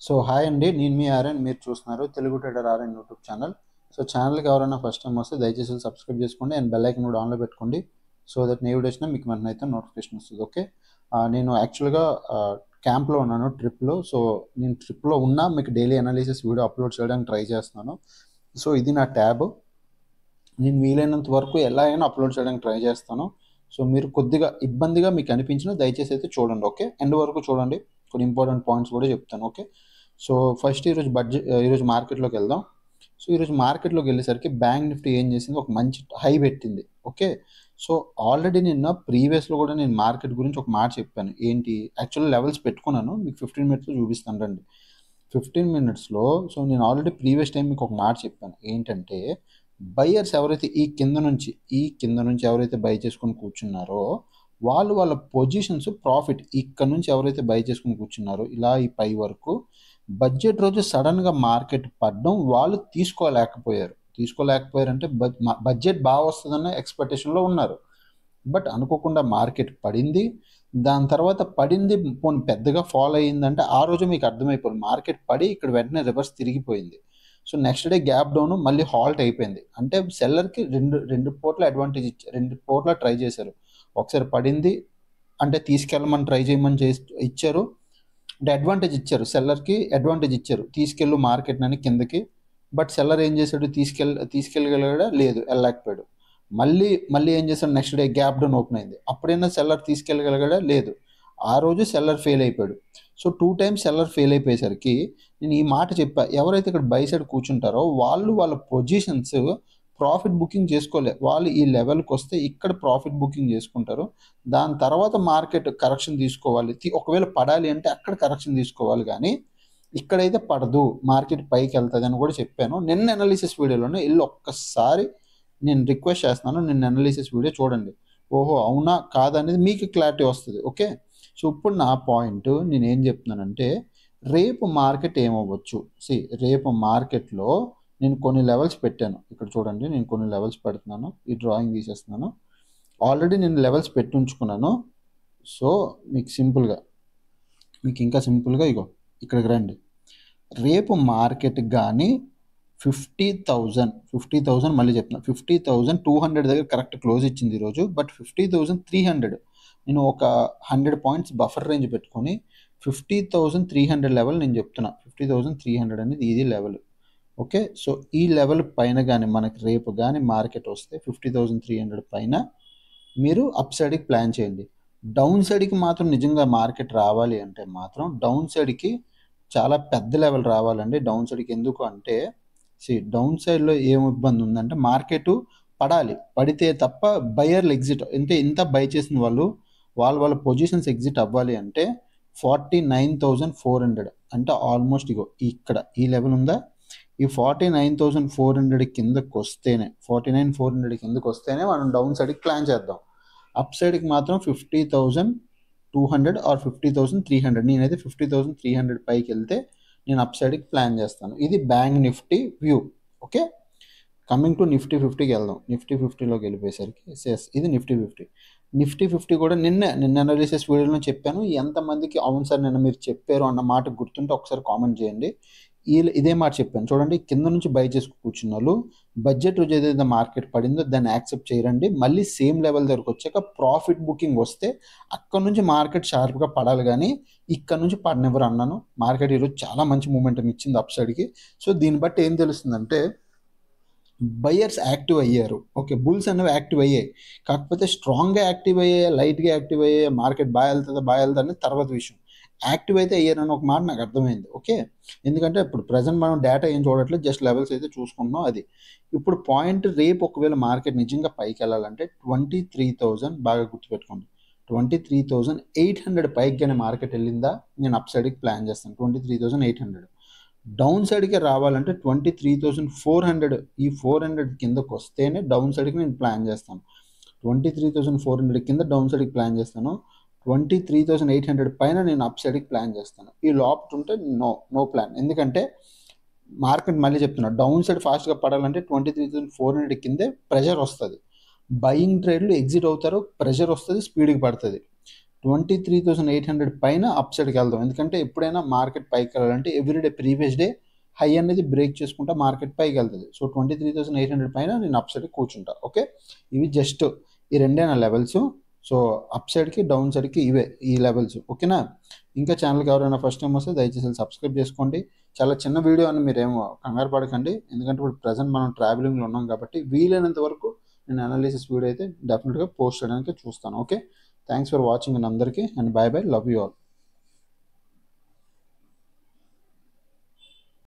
So hi అండి, నేను మీ RN. మీరు చూస్తున్నారు Telugu trader RN YouTube channel. So ఛానల్కి ఎవరైనా ఫస్ట్ టైం వస్తే దయచేసి సబ్స్క్రైబ్ చేసుకోండి అండ్ బెల్ ఐకన్ కూడా ఆన్లో పెట్టుకోండి. సో దట్ నే వీడియో వచ్చినా మీకు వెంటనే అయితే నోటిఫికేషన్ వస్తుంది. ఓకే, నేను యాక్చువల్గా క్యాంప్లో ఉన్నాను, ట్రిప్లో. సో నేను ట్రిప్లో ఉన్నా మీకు డైలీ అనాలిసిస్ వీడియో అప్లోడ్ చేయడానికి ట్రై చేస్తున్నాను. సో ఇది నా ట్యాబ్. నేను వీలైనంత వరకు ఎలా అయినా అప్లోడ్ చేయడానికి ట్రై చేస్తాను. సో మీరు కొద్దిగా ఇబ్బందిగా మీకు అనిపించిన దయచేసి అయితే చూడండి. ఓకే, ఎండ్ వరకు చూడండి, కొన్ని ఇంపార్టెంట్ పాయింట్స్ కూడా చెప్తాను. ఓకే, సో ఫస్ట్ ఈరోజు మార్కెట్లోకి వెళ్దాం. సో ఈరోజు మార్కెట్లోకి వెళ్ళేసరికి బ్యాంక్ నిఫ్టీ ఏం చేసింది, ఒక మంచి హై పెట్టింది. ఓకే, సో ఆల్రెడీ నిన్న ప్రీవియస్లో కూడా నేను మార్కెట్ గురించి ఒక మాట చెప్పాను. ఏంటి, యాక్చువల్ లెవెల్స్ పెట్టుకున్నాను, మీకు 15 మినిట్స్లో చూపిస్తాను రండి. 15 మినిట్స్లో సో నేను ఆల్రెడీ ప్రీవియస్ టైం మీకు ఒక మాట చెప్పాను. ఏంటంటే బయ్యర్స్ ఎవరైతే ఈ కింద నుంచి ఎవరైతే బై చేసుకొని కూర్చున్నారో వాళ్ళ పొజిషన్స్ ప్రాఫిట్ ఇక్కడ నుంచి ఎవరైతే బై చేసుకుని కూర్చున్నారో ఇలా ఈ పై వరకు బడ్జెట్ రోజు సడన్గా మార్కెట్ పడడం వాళ్ళు తీసుకోలేకపోయారు అంటే బడ్జెట్ బాగా వస్తుందన్న ఎక్స్పెక్టేషన్లో ఉన్నారు. బట్ అనుకోకుండా మార్కెట్ పడింది. దాని తర్వాత పడింది పోనీ పెద్దగా ఫాలో అయ్యిందంటే ఆ రోజు మీకు అర్థమైపోయింది, మార్కెట్ పడి ఇక్కడ వెంటనే రివర్స్ తిరిగిపోయింది. So next day gap down మళ్ళీ హాల్ట్ అయిపోయింది. అంటే సెల్లర్కి రెండు పోట్ల అడ్వాంటేజ్ రెండు పోట్ల ట్రై చేశారు. ఒకసారి పడింది అంటే తీసుకెళ్ళమని ట్రై చేయమని ఇచ్చారు, అంటే అడ్వాంటేజ్ ఇచ్చారు, సెల్లర్కి అడ్వాంటేజ్ ఇచ్చారు, తీసుకెళ్ళు మార్కెట్ అని కిందకి. బట్ సెల్లర్ ఏం చేశాడు, తీసుకెళ్ళగలిగాడా లేదు, వెళ్ళలేకపోయాడు. మళ్ళీ ఏం చేశాడు, next day gap down open అయింది, అప్పుడైనా సెల్లర్ తీసుకెళ్ళగలిగాడా లేదు, ఆ రోజు సెల్లర్ ఫెయిల్ అయిపోయాడు. సో 2 టైమ్స్ సెల్లర్ ఫెయిల్ అయిపోయేసరికి నేను ఈ మాట చెప్పా, ఎవరైతే ఇక్కడ బై సైడ్ కూర్చుంటారో వాళ్ళ పొజిషన్స్ ప్రాఫిట్ బుకింగ్ చేసుకోలే. వాళ్ళు ఈ లెవెల్కి వస్తే ఇక్కడ ప్రాఫిట్ బుకింగ్ చేసుకుంటారు. దాని తర్వాత మార్కెట్ కరెక్షన్ తీసుకోవాలి, ఒకవేళ పడాలి అంటే అక్కడ కరెక్షన్ తీసుకోవాలి, కానీ ఇక్కడైతే పడదు, మార్కెట్ పైకి వెళ్తుంది అని కూడా చెప్పాను. నిన్న అనాలిసిస్ వీడియోలోనే వెళ్ళి ఒక్కసారి నేను రిక్వెస్ట్ చేస్తున్నాను, నిన్న అనాలిసిస్ వీడియో చూడండి. ఓహో అవునా కాదనేది మీకు క్లారిటీ వస్తుంది. ఓకే, సో ఇప్పుడు నా పాయింట్ నేను ఏం చెప్తున్నానంటే రేపు మార్కెట్ ఏమవ్వచ్చు. రేపు మార్కెట్లో నేను కొన్ని లెవెల్స్ పెట్టాను, ఇక్కడ చూడండి, నేను కొన్ని లెవెల్స్ పెడుతున్నాను, ఈ డ్రాయింగ్ తీసేస్తున్నాను. ఆల్రెడీ నేను లెవెల్స్ పెట్టి ఉంచుకున్నాను. సో మీకు ఇంకా సింపుల్గా ఇగో ఇక్కడికి రండి. రేపు మార్కెట్ కానీ 50,000 మళ్ళీ చెప్తున్నా, 50,200 దగ్గర కరెక్ట్ క్లోజ్ ఇచ్చింది ఈరోజు. బట్ 50,300 నేను ఒక 100 పాయింట్స్ బఫర్ రేంజ్ పెట్టుకొని 50,300 లెవెల్ నేను చెప్తున్నా. 50,300 అనేది ఇది లెవెల్. ఓకే, సో ఈ లెవెల్ పైన కానీ మనకి రేపు కానీ మార్కెట్ వస్తే 50,300 పైన మీరు అప్ సైడ్కి ప్లాన్ చేయండి. డౌన్ సైడ్కి మాత్రం నిజంగా మార్కెట్ రావాలి అంటే మాత్రం డౌన్ సైడ్కి చాలా పెద్ద లెవెల్ రావాలండి. డౌన్ సైడ్కి ఎందుకు అంటే డౌన్ సైడ్లో ఏం ఇబ్బంది ఉందంటే మార్కెట్ పడితే తప్ప బయర్లు ఎగ్జిట్ అంటే ఇంత బై చేసిన వాళ్ళ పొజిషన్స్ ఎగ్జిట్ అవ్వాలి అంటే 49,400 అంటే ఆల్మోస్ట్ ఇగో ఇక్కడ ఈ లెవెల్ ఉందా, ఈ 49,400 కిందకు వస్తేనే 49,400 కిందకు వస్తేనే మనం డౌన్ సైడ్కి ప్లాన్ చేద్దాం. అప్ సైడ్కి మాత్రం 50,200 ఆర్ 50,300, నేనైతే 50,300 పైకి వెళ్తే నేను అప్ సైడ్కి ప్లాన్ చేస్తాను. ఇది bank Nifty view. Okay, coming to Nifty 50కి వెళ్దాం. నిఫ్టీ 50లోకి వెళ్ళిపోయేసరికి ఇది నిఫ్టీ 50 కూడా నిన్న అనాలిసిస్ వీడియోలో చెప్పాను. ఎంతమందికి అవును సార్ నిన్న మీరు చెప్పారు అన్న మాట గుర్తుంటే ఒకసారి కామెంట్ చేయండి. ఇదే మాట చెప్పాను చూడండి, కింద నుంచి బై చేసుకు కూర్చున్న వాళ్ళు బడ్జెట్ రోజు ఏదైతే మార్కెట్ పడిందో దాన్ని యాక్సెప్ట్ చేయరండి. మళ్ళీ సేమ్ లెవెల్ దగ్గరకు వచ్చాక ప్రాఫిట్ బుకింగ్ వస్తే అక్కడ నుంచి మార్కెట్ షార్ప్గా పడాలి, కానీ ఇక్కడ నుంచి పడనివ్వరు అన్నాను. మార్కెట్ ఈరోజు చాలా మంచి మూమెంటం ఇచ్చింది అప్ సైడ్కి. సో దీన్ని బట్టి ఏం తెలుస్తుందంటే బయ్యర్స్ యాక్టివ్ అయ్యారు. ఓకే, బుల్స్ అనేవి యాక్టివ్ అయ్యాయి, కాకపోతే స్ట్రాంగ్గా యాక్టివ్ అయ్యాయి, లైట్గా యాక్టివ్ అయ్యాయి, మార్కెట్ బాగా వెళ్తుంది అనేది తర్వాత విషయం. యాక్టివ్ అయితే అయ్యారని ఒక మాట నాకు అర్థమైంది. ఓకే, ఎందుకంటే ఇప్పుడు ప్రజెంట్ మనం డేటా ఏం చూడట్లేదు, జస్ట్ లెవెల్స్ అయితే చూసుకుంటున్నాం. అది ఇప్పుడు పాయింట్, రేపు ఒకవేళ మార్కెట్ నిజంగా పైకి వెళ్ళాలంటే 23,000 బాగా గుర్తుపెట్టుకోండి, 23,800 పైకి కానీ మార్కెట్ వెళ్ళిందా నేను అప్ సైడ్కి ప్లాన్ చేస్తాను. 23,800 డౌన్ సైడ్కి రావాలంటే 23,400, ఈ 400 కిందకు వస్తేనే డౌన్ సైడ్కి నేను ప్లాన్ చేస్తాను. 23,400 కింద డౌన్ సైడ్కి ప్లాన్ చేస్తాను. 23,800 పైన నేను అప్ సైడ్కి ప్లాన్ చేస్తాను. ఈ లోపల ఉంటే నో ప్లాన్. ఎందుకంటే మార్కెట్ మళ్ళీ చెప్తున్నా, డౌన్ సైడ్ ఫాస్ట్గా పడాలంటే 23,400 కిందే ప్రెషర్ వస్తుంది. బయింగ్ ట్రేడ్లు ఎగ్జిట్ అవుతారు, ప్రెషర్ వస్తుంది, స్పీడ్కి పడుతుంది. 23,800 పైన అప్ సైడ్కి వెళ్దాం. ఎందుకంటే ఎప్పుడైనా మార్కెట్ పైకి వెళ్ళాలంటే ఎవ్రీడే ప్రీవియస్ డే హై అనేది బ్రేక్ చేసుకుంటా మార్కెట్ పైకి వెళ్తుంది. సో 23,800 పైన నేను అప్ సైడ్కి కూర్చుంటా. ఓకే, ఇవి జస్ట్ ఈ రెండే నా లెవెల్స్. సో అప్ సైడ్కి డౌన్ సైడ్కి ఇవే ఈ లెవెల్స్. ఓకేనా, ఇంకా ఛానల్కి ఎవరైనా ఫస్ట్ టైం వస్తే దయచేసి సబ్స్క్రైబ్ చేసుకోండి. చాలా చిన్న వీడియో అని మీరేమో కంగారు పడకండి, ఎందుకంటే ఇప్పుడు ప్రజెంట్ మనం ట్రావెలింగ్లో ఉన్నాం కాబట్టి వీలైనంత వరకు నేను అనాలిసిస్ వీడియో అయితే డెఫినెట్గా పోస్ట్ చేయడానికి చూస్తాను. Okay, thanks for watching and అందరికీ, and bye bye, love you all.